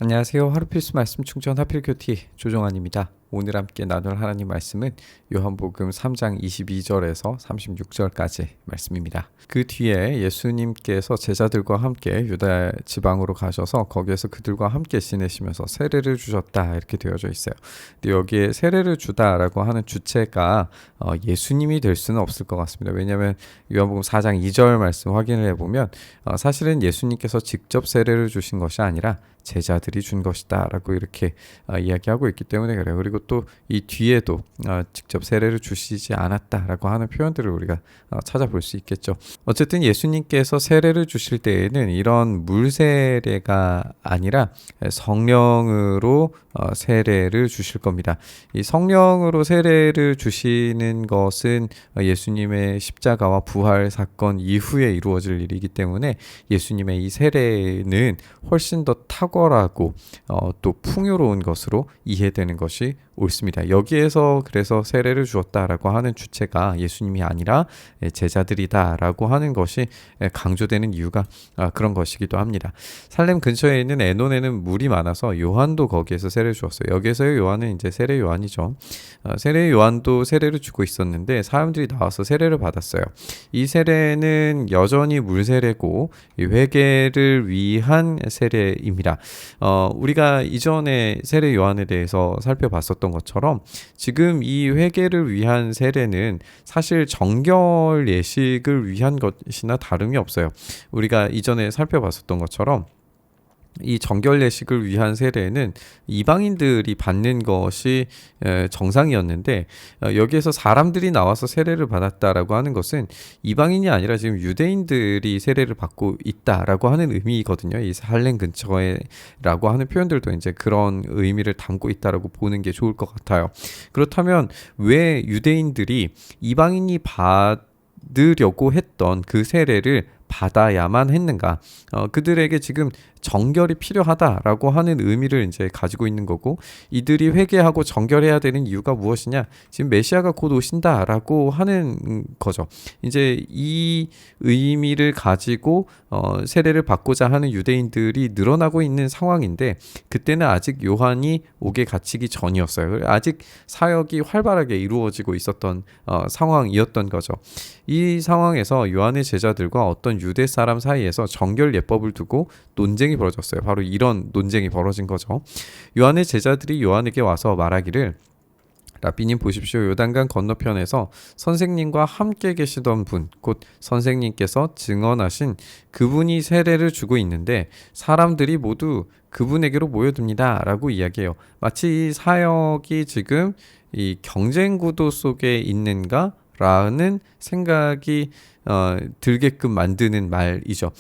안녕하세요. 하루 필수 말씀 충전 하필 큐티 조정환입니다. 오늘 함께 나눌 하나님 말씀은 요한복음 3장 22절에서 36절까지 말씀입니다. 그 뒤에 예수님께서 제자들과 함께 유다 지방으로 가셔서 거기에서 그들과 함께 지내시면서 세례를 주셨다 이렇게 되어져 있어요. 근데 여기에 세례를 주다라고 하는 주체가 예수님이 될 수는 없을 것 같습니다. 왜냐하면 요한복음 4장 2절 말씀 확인을 해보면 사실은 예수님께서 직접 세례를 주신 것이 아니라 제자들이 준 것이다 라고 이렇게 이야기하고 있기 때문에 그래요. 그리고 또 이 뒤에도 직접 세례를 주시지 않았다라고 하는 표현들을 우리가 찾아볼 수 있겠죠. 어쨌든 예수님께서 세례를 주실 때에는 이런 물 세례가 아니라 성령으로 세례를 주실 겁니다. 이 성령으로 세례를 주시는 것은 예수님의 십자가와 부활 사건 이후에 이루어질 일이기 때문에 예수님의 이 세례는 훨씬 더 탁월하고 또 풍요로운 것으로 이해되는 것이 옳습니다. 여기에서 그래서 세례를 주었다라고 하는 주체가 예수님이 아니라 제자들이다라고 하는 것이 강조되는 이유가 그런 것이기도 합니다. 살렘 근처에 있는 에논에는 물이 많아서 요한도 거기에서 세례를 주었어요. 여기에서의 요한은 이제 세례 요한이죠. 세례 요한도 세례를 주고 있었는데 사람들이 나와서 세례를 받았어요. 이 세례는 여전히 물 세례고 회개를 위한 세례입니다. 우리가 이전에 세례 요한에 대해서 살펴봤었던 것처럼 지금 이 회개를 위한 세례는 사실 정결 예식을 위한 것이나 다름이 없어요. 우리가 이전에 살펴봤었던 것처럼 이 정결 예식을 위한 세례는 이방인들이 받는 것이 정상이었는데 여기에서 사람들이 나와서 세례를 받았다라고 하는 것은 이방인이 아니라 지금 유대인들이 세례를 받고 있다라고 하는 의미거든요. 이 살렘 근처에라고 하는 표현들도 이제 그런 의미를 담고 있다라고 보는 게 좋을 것 같아요. 그렇다면 왜 유대인들이 이방인이 받으려고 했던 그 세례를 받아야만 했는가? 그들에게 지금 정결이 필요하다라고 하는 의미를 이제 가지고 있는 거고, 이들이 회개하고 정결해야 되는 이유가 무엇이냐? 지금 메시아가 곧 오신다라고 하는 거죠. 이제 이 의미를 가지고 세례를 받고자 하는 유대인들이 늘어나고 있는 상황인데, 그때는 아직 요한이 옥에 갇히기 전이었어요. 아직 사역이 활발하게 이루어지고 있었던 상황이었던 거죠. 이 상황에서 요한의 제자들과 어떤 유대 사람 사이에서 정결 예법을 두고 논쟁이 벌어졌어요. 바로 이런 논쟁이 벌어진 거죠. 요한의 제자들이 요한에게 와서 말하기를, 라비님 보십시오. 요단강 건너편에서 선생님과 함께 계시던 분, 곧 선생님께서 증언하신 그분이 세례를 주고 있는데 사람들이 모두 그분에게로 모여듭니다 라고 이야기해요. 마치 이 사역이 지금 이 경쟁 구도 속에 있는가? 라는 생각이 들게끔 만드는 말이죠.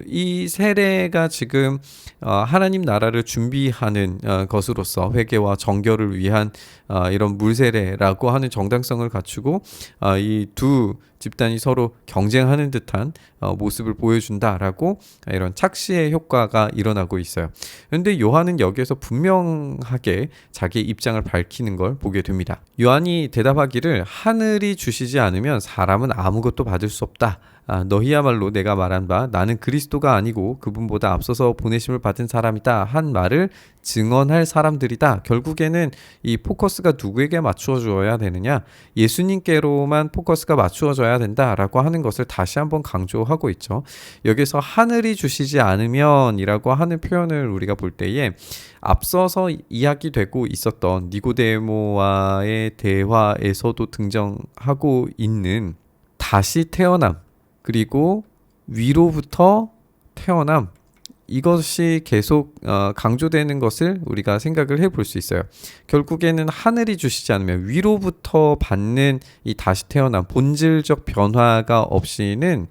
이 세례가 지금 하나님 나라를 준비하는 것으로서 회개와 정결을 위한 이런 물세례라고 하는 정당성을 갖추고 이 두 집단이 서로 경쟁하는 듯한 모습을 보여준다라고 이런 착시의 효과가 일어나고 있어요. 그런데 요한은 여기에서 분명하게 자기 입장을 밝히는 걸 보게 됩니다. 요한이 대답하기를, 하늘이 주시지 않으면 사람은 아무것도 받을 수 없다. 너희야말로 내가 말한 바 나는 그리스도가 아니고 그분보다 앞서서 보내심을 받은 사람이다 한 말을 증언할 사람들이다. 결국에는 이 포커스가 누구에게 맞추어 주어야 되느냐? 예수님께로만 포커스가 맞추어져야 된다라고 하는 것을 다시 한번 강조하고 있죠. 여기서 하늘이 주시지 않으면 이라고 하는 표현을 우리가 볼 때에 앞서서 이야기되고 있었던 니고데모와의 대화에서도 등장하고 있는 다시 태어남, 그리고 위로부터 태어남, 이것이 계속 강조되는 것을 우리가 생각을 해볼 수 있어요. 결국에는 하늘이 주시지 않으면 위로부터 받는 이 다시 태어남, 본질적 변화가 없이는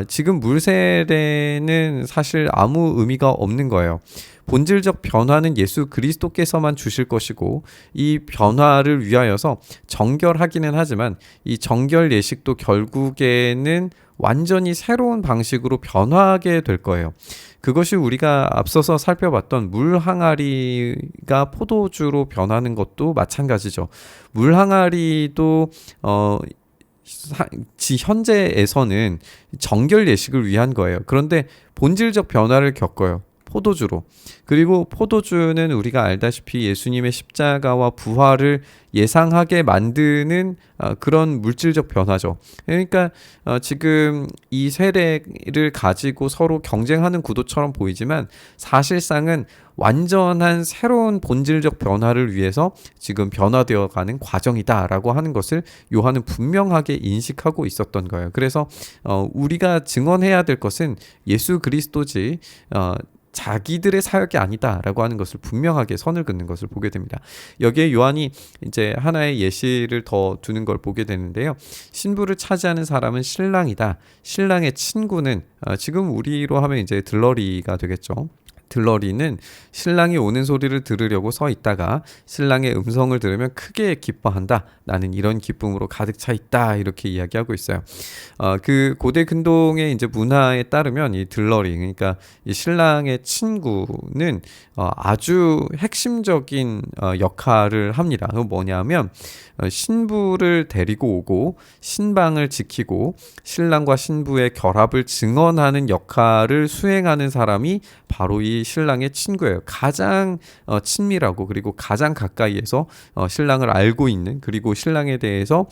지금 물세례는 사실 아무 의미가 없는 거예요. 본질적 변화는 예수 그리스도께서만 주실 것이고, 이 변화를 위하여서 정결하기는 하지만 이 정결 예식도 결국에는 완전히 새로운 방식으로 변화하게 될 거예요. 그것이 우리가 앞서서 살펴봤던 물 항아리가 포도주로 변하는 것도 마찬가지죠. 물 항아리도 현재에서는 정결 예식을 위한 거예요. 그런데 본질적 변화를 겪어요. 포도주로. 그리고 포도주는 우리가 알다시피 예수님의 십자가와 부활을 예상하게 만드는 그런 물질적 변화죠. 그러니까 지금 이 세례를 가지고 서로 경쟁하는 구도처럼 보이지만 사실상은 완전한 새로운 본질적 변화를 위해서 지금 변화되어 가는 과정이다라고 하는 것을 요한은 분명하게 인식하고 있었던 거예요. 그래서 우리가 증언해야 될 것은 예수 그리스도지 자기들의 사역이 아니다라고 하는 것을 분명하게 선을 긋는 것을 보게 됩니다. 여기에 요한이 이제 하나의 예시를 더 두는 걸 보게 되는데요. 신부를 차지하는 사람은 신랑이다. 신랑의 친구는 지금 우리로 하면 이제 들러리가 되겠죠. 들러리는 신랑이 오는 소리를 들으려고 서 있다가 신랑의 음성을 들으면 크게 기뻐한다. 나는 이런 기쁨으로 가득 차 있다. 이렇게 이야기하고 있어요. 그 고대 근동의 이제 문화에 따르면 이 들러리, 그러니까 이 신랑의 친구는 아주 핵심적인 역할을 합니다. 그건 뭐냐면 신부를 데리고 오고 신방을 지키고 신랑과 신부의 결합을 증언하는 역할을 수행하는 사람이 바로 이 신랑의 친구예요. 가장 친밀하고 그리고 가장 가까이에서 신랑을 알고 있는, 그리고 신랑에 대해서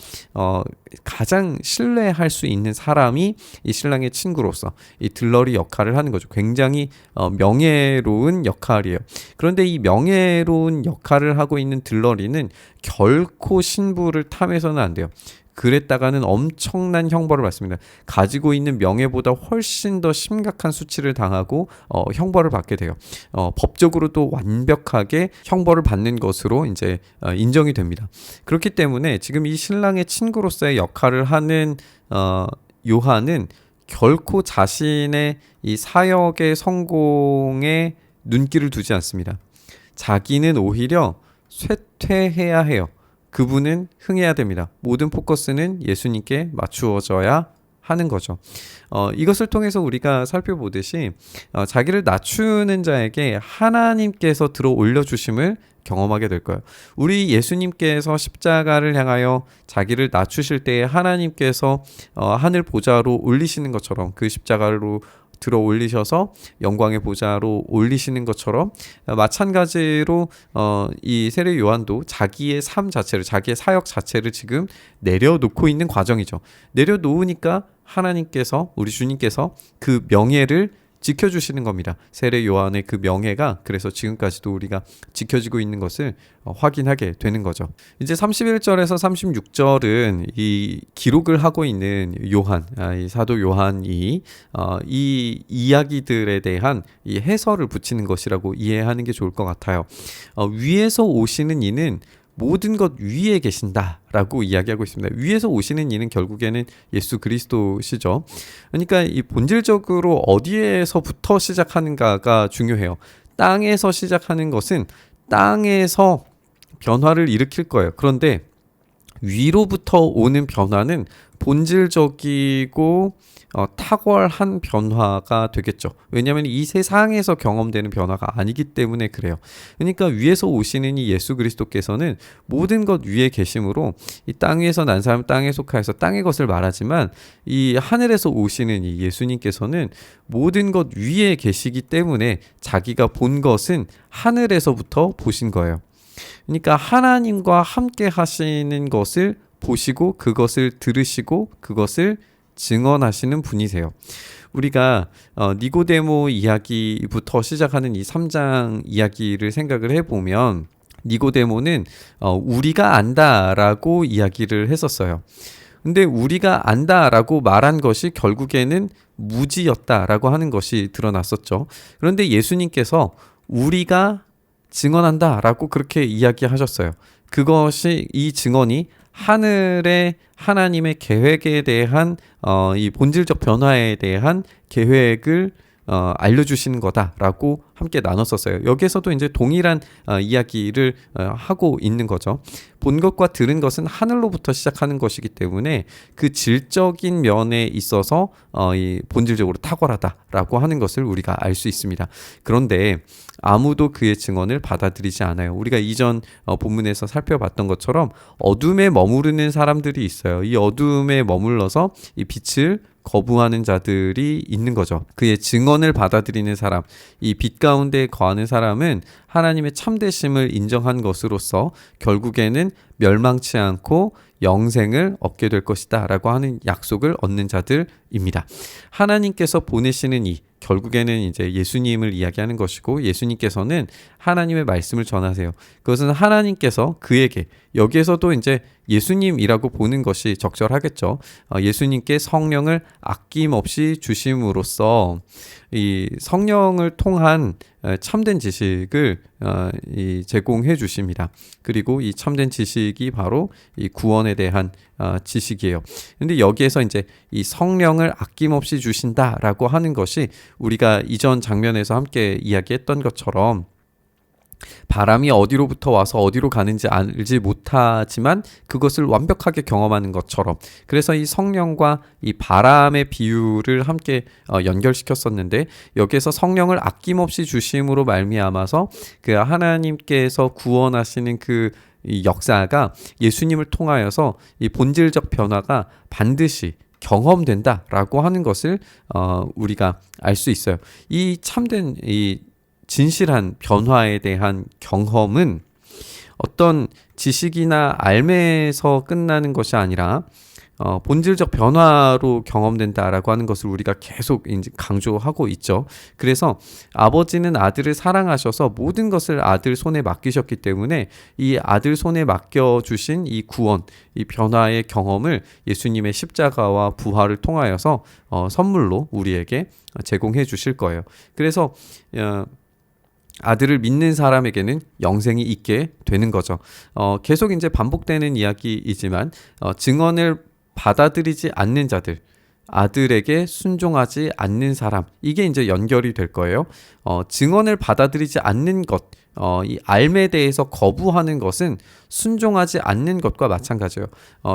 가장 신뢰할 수 있는 사람이 이 신랑의 친구로서 이 들러리 역할을 하는 거죠. 굉장히 명예로운 역할이에요. 그런데 이 명예로운 역할을 하고 있는 들러리는 결코 신부를 탐해서는 안 돼요. 그랬다가는 엄청난 형벌을 받습니다. 가지고 있는 명예보다 훨씬 더 심각한 수치를 당하고 형벌을 받게 돼요. 법적으로도 완벽하게 형벌을 받는 것으로 이제 인정이 됩니다. 그렇기 때문에 지금 이 신랑의 친구로서의 역할을 하는 요한은 결코 자신의 이 사역의 성공에 눈길을 두지 않습니다. 자기는 오히려 쇠퇴해야 해요. 그분은 흥해야 됩니다. 모든 포커스는 예수님께 맞추어져야 하는 거죠. 이것을 통해서 우리가 살펴보듯이 자기를 낮추는 자에게 하나님께서 들어 올려주심을 경험하게 될 거예요. 우리 예수님께서 십자가를 향하여 자기를 낮추실 때에 하나님께서 하늘 보좌로 올리시는 것처럼 그 십자가로 들어 올리셔서 영광의 보좌로 올리시는 것처럼 마찬가지로 이 세례 요한도 자기의 삶 자체를, 자기의 사역 자체를 지금 내려놓고 있는 과정이죠. 내려놓으니까 하나님께서, 우리 주님께서 그 명예를 지켜주시는 겁니다. 세례 요한의 그 명예가 그래서 지금까지도 우리가 지켜지고 있는 것을 확인하게 되는 거죠. 이제 31절에서 36절은 이 기록을 하고 있는 요한, 이 사도 요한이 이 이야기들에 대한 이 해설을 붙이는 것이라고 이해하는 게 좋을 것 같아요. 위에서 오시는 이는 모든 것 위에 계신다라고 이야기하고 있습니다. 위에서 오시는 이는 결국에는 예수 그리스도시죠. 그러니까 이 본질적으로 어디에서부터 시작하는가가 중요해요. 땅에서 시작하는 것은 땅에서 변화를 일으킬 거예요. 그런데 위로부터 오는 변화는 본질적이고 탁월한 변화가 되겠죠. 왜냐하면 이 세상에서 경험되는 변화가 아니기 때문에 그래요. 그러니까 위에서 오시는 이 예수 그리스도께서는 모든 것 위에 계심으로 이 땅 위에서 난 사람 땅에 속하여서 땅의 것을 말하지만 이 하늘에서 오시는 이 예수님께서는 모든 것 위에 계시기 때문에 자기가 본 것은 하늘에서부터 보신 거예요. 그러니까 하나님과 함께 하시는 것을 보시고 그것을 들으시고 그것을 증언하시는 분이세요. 우리가 니고데모 이야기부터 시작하는 이 3장 이야기를 생각을 해보면 니고데모는 우리가 안다라고 이야기를 했었어요. 근데 우리가 안다라고 말한 것이 결국에는 무지였다라고 하는 것이 드러났었죠. 그런데 예수님께서 우리가 증언한다라고 그렇게 이야기하셨어요. 그것이, 이 증언이 하늘의 하나님의 계획에 대한 이 본질적 변화에 대한 계획을 알려주시는 거다라고 함께 나눴었어요. 여기에서도 이제 동일한 이야기를 하고 있는 거죠. 본 것과 들은 것은 하늘로부터 시작하는 것이기 때문에 그 질적인 면에 있어서 이 본질적으로 탁월하다라고 하는 것을 우리가 알 수 있습니다. 그런데 아무도 그의 증언을 받아들이지 않아요. 우리가 이전 본문에서 살펴봤던 것처럼 어둠에 머무르는 사람들이 있어요. 이 어둠에 머물러서 이 빛을 거부하는 자들이 있는 거죠. 그의 증언을 받아들이는 사람, 이 빛 가운데 거하는 사람은 하나님의 참되심을 인정한 것으로서 결국에는 멸망치 않고 영생을 얻게 될 것이다 라고 하는 약속을 얻는 자들입니다. 하나님께서 보내시는 이 결국에는 이제 예수님을 이야기하는 것이고, 예수님께서는 하나님의 말씀을 전하세요. 그것은 하나님께서 그에게, 여기에서도 이제 예수님이라고 보는 것이 적절하겠죠. 예수님께 성령을 아낌없이 주심으로써 이 성령을 통한 참된 지식을 제공해 주십니다. 그리고 이 참된 지식이 바로 이 구원에 대한 지식이에요. 근데 여기에서 이제 이 성령을 아낌없이 주신다라고 하는 것이 우리가 이전 장면에서 함께 이야기했던 것처럼 바람이 어디로부터 와서 어디로 가는지 알지 못하지만 그것을 완벽하게 경험하는 것처럼, 그래서 이 성령과 이 바람의 비유를 함께 연결시켰었는데, 여기에서 성령을 아낌없이 주심으로 말미암아서 그 하나님께서 구원하시는 그 이 역사가 예수님을 통하여서 이 본질적 변화가 반드시 경험된다라고 하는 것을 우리가 알 수 있어요. 이 참된 이 진실한 변화에 대한 경험은 어떤 지식이나 알매에서 끝나는 것이 아니라 본질적 변화로 경험된다라고 하는 것을 우리가 계속 이제 강조하고 있죠. 그래서 아버지는 아들을 사랑하셔서 모든 것을 아들 손에 맡기셨기 때문에 이 아들 손에 맡겨주신 이 구원, 이 변화의 경험을 예수님의 십자가와 부활을 통하여서 선물로 우리에게 제공해 주실 거예요. 그래서 아들을 믿는 사람에게는 영생이 있게 되는 거죠. 계속 이제 반복되는 이야기이지만 증언을 받아들이지 않는 자들, 아들에게 순종하지 않는 사람, 이게 이제 연결이 될 거예요. 증언을 받아들이지 않는 것, 이 알매에 대해서 거부하는 것은 순종하지 않는 것과 마찬가지예요.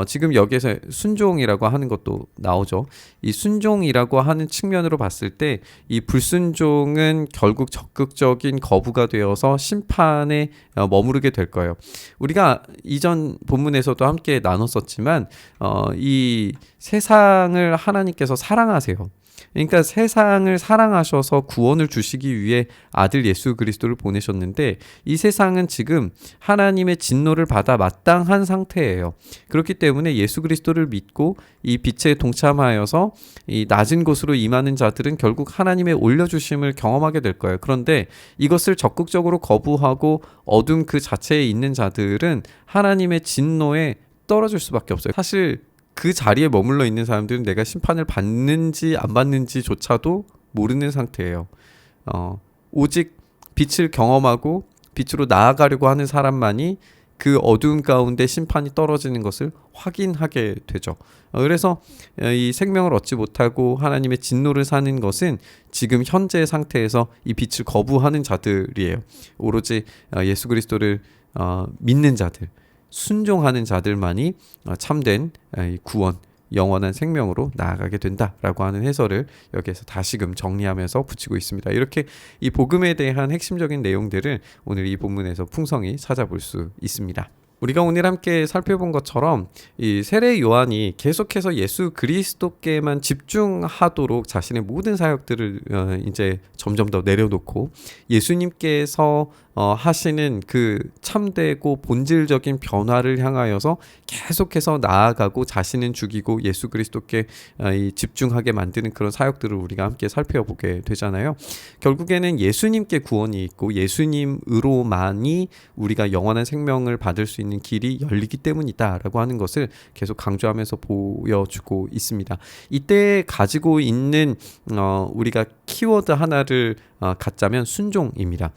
지금 여기에서 순종이라고 하는 것도 나오죠. 이 순종이라고 하는 측면으로 봤을 때 이 불순종은 결국 적극적인 거부가 되어서 심판에 머무르게 될 거예요. 우리가 이전 본문에서도 함께 나눴었지만 이 세상을 하나님께서 사랑하세요. 그러니까 세상을 사랑하셔서 구원을 주시기 위해 아들 예수 그리스도를 보내셨는데, 이 세상은 지금 하나님의 진노를 받아 마땅한 상태예요. 그렇기 때문에 예수 그리스도를 믿고 이 빛에 동참하여서 이 낮은 곳으로 임하는 자들은 결국 하나님의 올려주심을 경험하게 될 거예요. 그런데 이것을 적극적으로 거부하고 어둠 그 자체에 있는 자들은 하나님의 진노에 떨어질 수밖에 없어요. 사실 그 자리에 머물러 있는 사람들은 내가 심판을 받는지 안 받는지조차도 모르는 상태예요. 오직 빛을 경험하고 빛으로 나아가려고 하는 사람만이 그 어두운 가운데 심판이 떨어지는 것을 확인하게 되죠. 그래서 이 생명을 얻지 못하고 하나님의 진노를 사는 것은 지금 현재 상태에서 이 빛을 거부하는 자들이에요. 오로지 예수 그리스도를 믿는 자들, 순종하는 자들만이 참된 구원, 영원한 생명으로 나아가게 된다라고 하는 해설을 여기에서 다시금 정리하면서 붙이고 있습니다. 이렇게 이 복음에 대한 핵심적인 내용들을 오늘 이 본문에서 풍성히 찾아볼 수 있습니다. 우리가 오늘 함께 살펴본 것처럼 이 세례 요한이 계속해서 예수 그리스도께만 집중하도록 자신의 모든 사역들을 이제 점점 더 내려놓고 예수님께서 하시는 그 참되고 본질적인 변화를 향하여서 계속해서 나아가고 자신은 죽이고 예수 그리스도께 집중하게 만드는 그런 사역들을 우리가 함께 살펴보게 되잖아요. 결국에는 예수님께 구원이 있고 예수님으로만이 우리가 영원한 생명을 받을 수 있는 길이 열리기 때문이다라고 하는 것을 계속 강조하면서 보여주고 있습니다. 이때 가지고 있는 우리가 키워드 하나를 갖자면 순종입니다.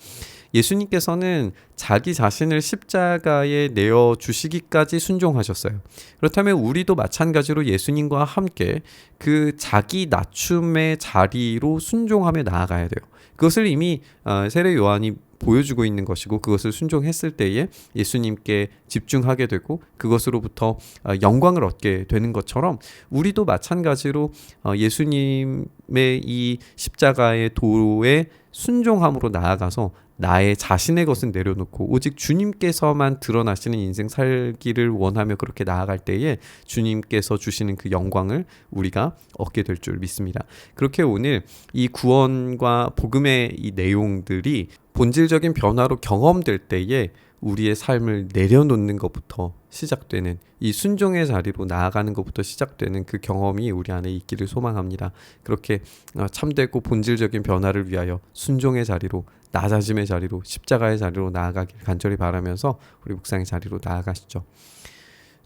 예수님께서는 자기 자신을 십자가에 내어 주시기까지 순종하셨어요. 그렇다면 우리도 마찬가지로 예수님과 함께 그 자기 낮춤의 자리로 순종하며 나아가야 돼요. 그것을 이미 세례 요한이 보여주고 있는 것이고, 그것을 순종했을 때에 예수님께 집중하게 되고 그것으로부터 영광을 얻게 되는 것처럼 우리도 마찬가지로 예수님의 이 십자가의 도에 순종함으로 나아가서 나의 자신의 것은 내려놓고 오직 주님께서만 드러나시는 인생 살기를 원하며 그렇게 나아갈 때에 주님께서 주시는 그 영광을 우리가 얻게 될 줄 믿습니다. 그렇게 오늘 이 구원과 복음의 이 내용들이 본질적인 변화로 경험될 때에 우리의 삶을 내려놓는 것부터 시작되는, 이 순종의 자리로 나아가는 것부터 시작되는 그 경험이 우리 안에 있기를 소망합니다. 그렇게 참되고 본질적인 변화를 위하여 순종의 자리로, 낮아짐의 자리로, 십자가의 자리로 나아가길 간절히 바라면서 우리 묵상의 자리로 나아가시죠.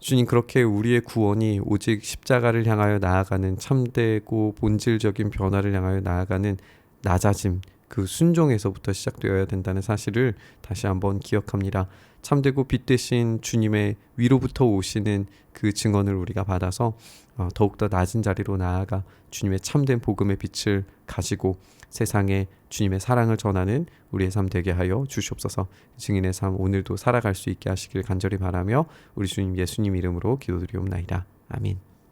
주님, 그렇게 우리의 구원이 오직 십자가를 향하여 나아가는 참되고 본질적인 변화를 향하여 나아가는 낮아짐, 그 순종에서부터 시작되어야 된다는 사실을 다시 한번 기억합니다. 참되고 빛 되신 주님의 위로부터 오시는 그 증언을 우리가 받아서 더욱더 낮은 자리로 나아가 주님의 참된 복음의 빛을 가지고 세상에 주님의 사랑을 전하는 우리의 삶 되게 하여 주시옵소서. 증인의 삶 오늘도 살아갈 수 있게 하시길 간절히 바라며 우리 주님 예수님 이름으로 기도드리옵나이다. 아멘.